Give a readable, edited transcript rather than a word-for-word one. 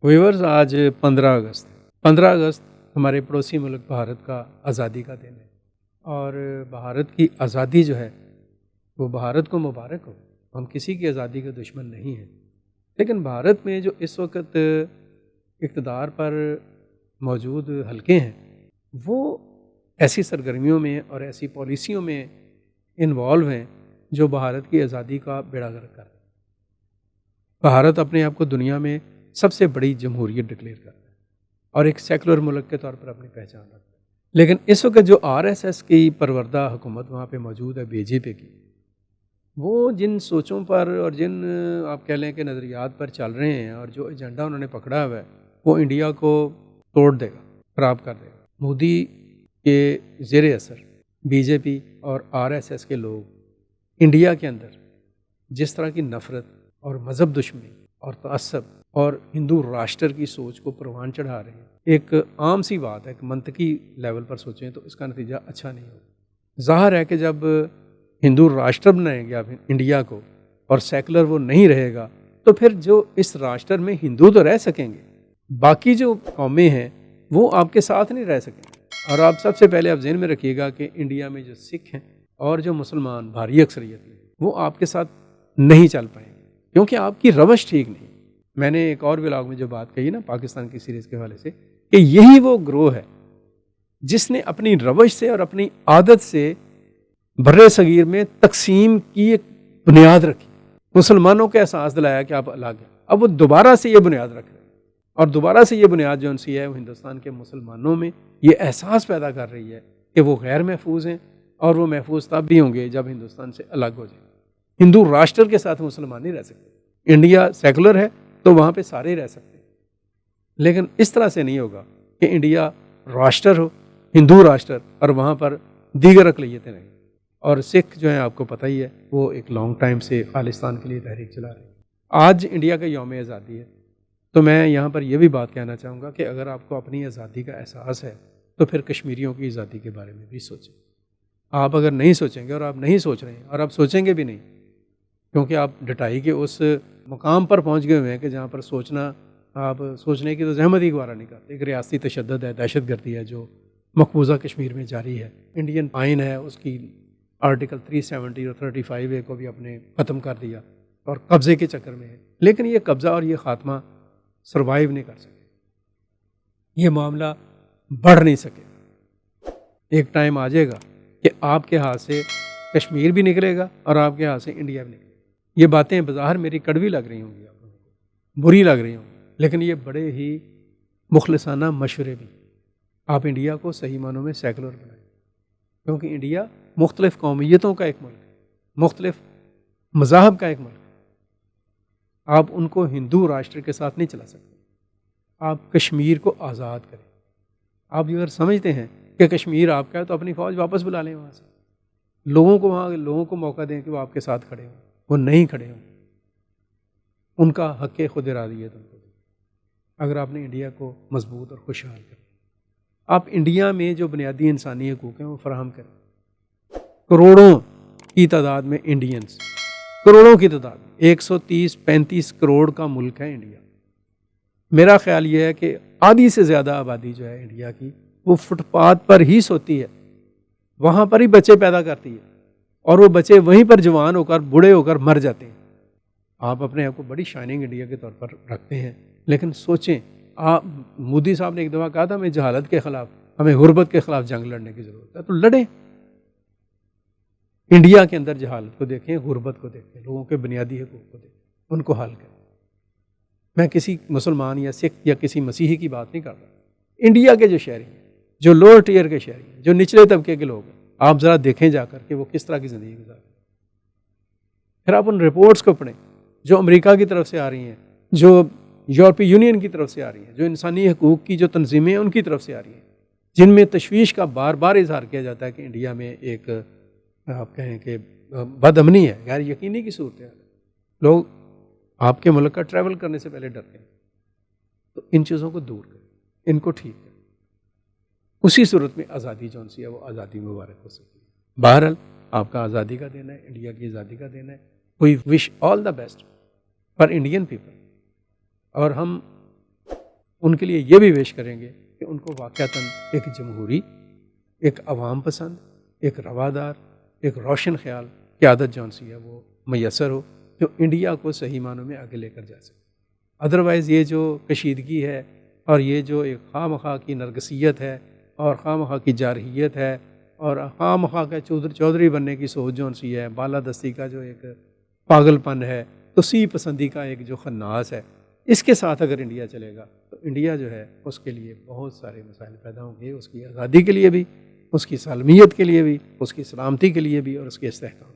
Viewers آج 15 اگست ہمارے پڑوسی ملک بھارت کا آزادی کا دن ہے، اور بھارت کی آزادی جو ہے وہ بھارت کو مبارک ہو۔ ہم کسی کی آزادی کے دشمن نہیں ہیں، لیکن بھارت میں جو اس وقت اقتدار پر موجود حلقے ہیں وہ ایسی سرگرمیوں میں اور ایسی پالیسیوں میں انوالو ہیں جو بھارت کی آزادی کا بیڑا غرق کر رہے ہیں۔ بھارت اپنے آپ کو دنیا میں سب سے بڑی جمہوریت ڈکلیئر کرتا ہے اور ایک سیکولر ملک کے طور پر اپنی پہچان رکھتا ہے، لیکن اس وقت جو RSS کی پروردہ حکومت وہاں پہ موجود ہے BJP کی، وہ جن سوچوں پر اور جن آپ کہہ لیں کہ نظریات پر چل رہے ہیں اور جو ایجنڈا انہوں نے پکڑا ہوا ہے وہ انڈیا کو توڑ دے گا، خراب کر دے گا۔ مودی کے زیر اثر BJP اور RSS کے لوگ انڈیا کے اندر جس طرح کی نفرت اور مذہب دشمنی اور تعصب اور ہندو راشٹر کی سوچ کو پروان چڑھا رہے ہیں، ایک عام سی بات ہے، ایک منطقی لیول پر سوچیں تو اس کا نتیجہ اچھا نہیں ہوگا۔ ظاہر ہے کہ جب ہندو راشٹر بنائیں گے آپ انڈیا کو اور سیکولر وہ نہیں رہے گا تو پھر جو اس راشٹر میں ہندو تو رہ سکیں گے، باقی جو قومیں ہیں وہ آپ کے ساتھ نہیں رہ سکیں گے۔ اور آپ سب سے پہلے آپ ذہن میں رکھیے گا کہ انڈیا میں جو سکھ ہیں اور جو مسلمان بھاری اکثریت میں وہ آپ کے ساتھ نہیں چل پائیں گے، کیونکہ آپ کی روش ٹھیک نہیں۔ میں نے ایک اور ولاگ میں جو بات کہی نا پاکستان کی سیریز کے حوالے سے، کہ یہی وہ گروہ ہے جس نے اپنی روش سے اور اپنی عادت سے برِ صغیر میں تقسیم کی ایک بنیاد رکھی، مسلمانوں کے احساس دلایا کہ آپ الگ ہیں۔ اب وہ دوبارہ سے یہ بنیاد رکھ رہے ہیں، اور دوبارہ سے یہ بنیاد جو ان سی ہے وہ ہندوستان کے مسلمانوں میں یہ احساس پیدا کر رہی ہے کہ وہ غیر محفوظ ہیں، اور وہ محفوظ تب بھی ہوں گے جب ہندوستان سے الگ ہو جائیں۔ ہندو راشٹر کے ساتھ مسلمان نہیں رہ سکتے۔ انڈیا سیکولر ہے تو وہاں پہ سارے رہ سکتے ہیں، لیکن اس طرح سے نہیں ہوگا کہ انڈیا راشٹر ہو، ہندو راشٹر، اور وہاں پر دیگر اقلیتیں رہیں۔ اور سکھ جو ہیں آپ کو پتہ ہی ہے وہ ایک لانگ ٹائم سے خالصتان کے لیے تحریک چلا رہے ہیں۔ آج انڈیا کا یوم آزادی ہے، تو میں یہاں پر یہ بھی بات کہنا چاہوں گا کہ اگر آپ کو اپنی آزادی کا احساس ہے تو پھر کشمیریوں کی آزادی کے بارے میں بھی سوچیں۔ آپ اگر نہیں سوچیں گے، اور آپ نہیں سوچ رہے ہیں اور آپ سوچیں گے بھی نہیں، کیونکہ آپ ڈٹائی کے اس مقام پر پہنچ گئے ہوئے ہیں کہ جہاں پر آپ سوچنے کی تو زحمت ہی گوارا نہیں کرتے۔ ایک ریاستی تشدد ہے، دہشت گردی ہے جو مقبوضہ کشمیر میں جاری ہے۔ انڈین آئین ہے، اس کی آرٹیکل 370 اور 35A کو بھی اپنے ختم کر دیا اور قبضے کے چکر میں ہے، لیکن یہ قبضہ اور یہ خاتمہ سروائیو نہیں کر سکے، یہ معاملہ بڑھ نہیں سکے۔ ایک ٹائم آ جائے گا کہ آپ کے ہاتھ سے کشمیر بھی نکلے گا اور آپ کے ہاتھ سے انڈیا بھی نکلے گا۔ یہ باتیں بظاہر میری کڑوی لگ رہی ہوں گی، آپ لوگوں کو بری لگ رہی ہوں گی، لیکن یہ بڑے ہی مخلصانہ مشورے بھی۔ آپ انڈیا کو صحیح معنوں میں سیکولر بنائیں، کیونکہ انڈیا مختلف قومیتوں کا ایک ملک ہے، مختلف مذاہب کا ایک ملک ہے۔ آپ ان کو ہندو راشٹر کے ساتھ نہیں چلا سکتے۔ آپ کشمیر کو آزاد کریں۔ آپ اگر سمجھتے ہیں کہ کشمیر آپ کا ہے تو اپنی فوج واپس بلا لیں وہاں سے، لوگوں کو موقع دیں کہ وہ آپ کے ساتھ کھڑے ہوں۔ وہ نہیں کھڑے ہوں، ان کا حق خود ارادیت ان کو دیں۔ اگر آپ نے انڈیا کو مضبوط اور خوشحال کریں، آپ انڈیا میں جو بنیادی انسانی حقوق ہیں وہ فراہم کریں۔ کروڑوں کی تعداد میں انڈینز، کروڑوں کی تعداد میں 130-135 کروڑ کا ملک ہے انڈیا۔ میرا خیال یہ ہے کہ آدھی سے زیادہ آبادی جو ہے انڈیا کی وہ فٹ پاتھ پر ہی سوتی ہے، وہاں پر ہی بچے پیدا کرتی ہے، اور وہ بچے وہیں پر جوان ہو کر بوڑھے ہو کر مر جاتے ہیں۔ آپ اپنے آپ کو بڑی شائننگ انڈیا کے طور پر رکھتے ہیں، لیکن سوچیں، مودی صاحب نے ایک دفعہ کہا تھا ہمیں جہالت کے خلاف، ہمیں غربت کے خلاف جنگ لڑنے کی ضرورت ہے، تو لڑیں۔ انڈیا کے اندر جہالت کو دیکھیں، غربت کو دیکھیں، لوگوں کے بنیادی حقوق کو دیکھیں، ان کو حل کریں۔ میں کسی مسلمان یا سکھ یا کسی مسیحی کی بات نہیں کر رہا۔ انڈیا کے جو شہری ہیں، جو لوور ٹیئر کے شہری ہیں، جو نچلے طبقے کے لوگ ہیں، آپ ذرا دیکھیں جا کر کہ وہ کس طرح کی زندگی گزار رہے ہیں۔ پھر آپ ان رپورٹس کو پڑھیں جو امریکہ کی طرف سے آ رہی ہیں، جو یورپی یونین کی طرف سے آ رہی ہیں، جو انسانی حقوق کی جو تنظیمیں ہیں ان کی طرف سے آ رہی ہیں، جن میں تشویش کا بار بار اظہار کیا جاتا ہے کہ انڈیا میں ایک آپ کہیں کہ بد امنی ہے، غیر یقینی کی صورتحال ہے، لوگ آپ کے ملک کا ٹریول کرنے سے پہلے ڈرتے ہیں۔ تو ان چیزوں کو دور کریں، ان کو ٹھیک کریں، اسی صورت میں آزادی جو سی ہے وہ آزادی مبارک ہو سکتی ہے۔ بہرحال آپ کا آزادی کا دن ہے، انڈیا کی آزادی کا دن ہے۔ We wish all the best for Indian people, اور ہم ان کے لیے یہ بھی وش کریں گے کہ ان کو واقعتاً ایک جمہوری، ایک عوام پسند، ایک روادار، ایک روشن خیال قیادت جون سی ہے وہ میسر ہو، جو انڈیا کو صحیح معنوں میں آگے لے کر جا سکے۔ ادروائز یہ جو کشیدگی ہے اور یہ جو ایک خواہ مخواہ کی نرگسیت ہے اور خواہ مخواہ کی جارحیت ہے اور خواہ مخواہ کا چودھری بننے کی سوچ جون سی ہے، بالادستی کا جو ایک پاگل پن ہے، توسیع پسندی کا ایک جو خناس ہے، اس کے ساتھ اگر انڈیا چلے گا تو انڈیا جو ہے اس کے لیے بہت سارے مسائل پیدا ہوں گے، اس کی آزادی کے لیے بھی، اس کی سالمیت کے لیے بھی، اس کی سلامتی کے لیے بھی اور اس کے استحکام